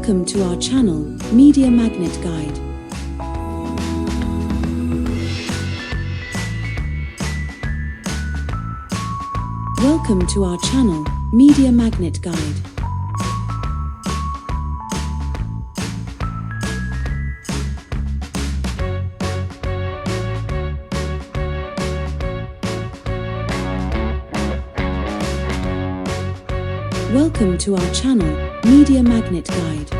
Welcome to our channel, Media Magnet Guide. Welcome to our channel, Media Magnet Guide. Welcome to our channel, Media Magnet Guide.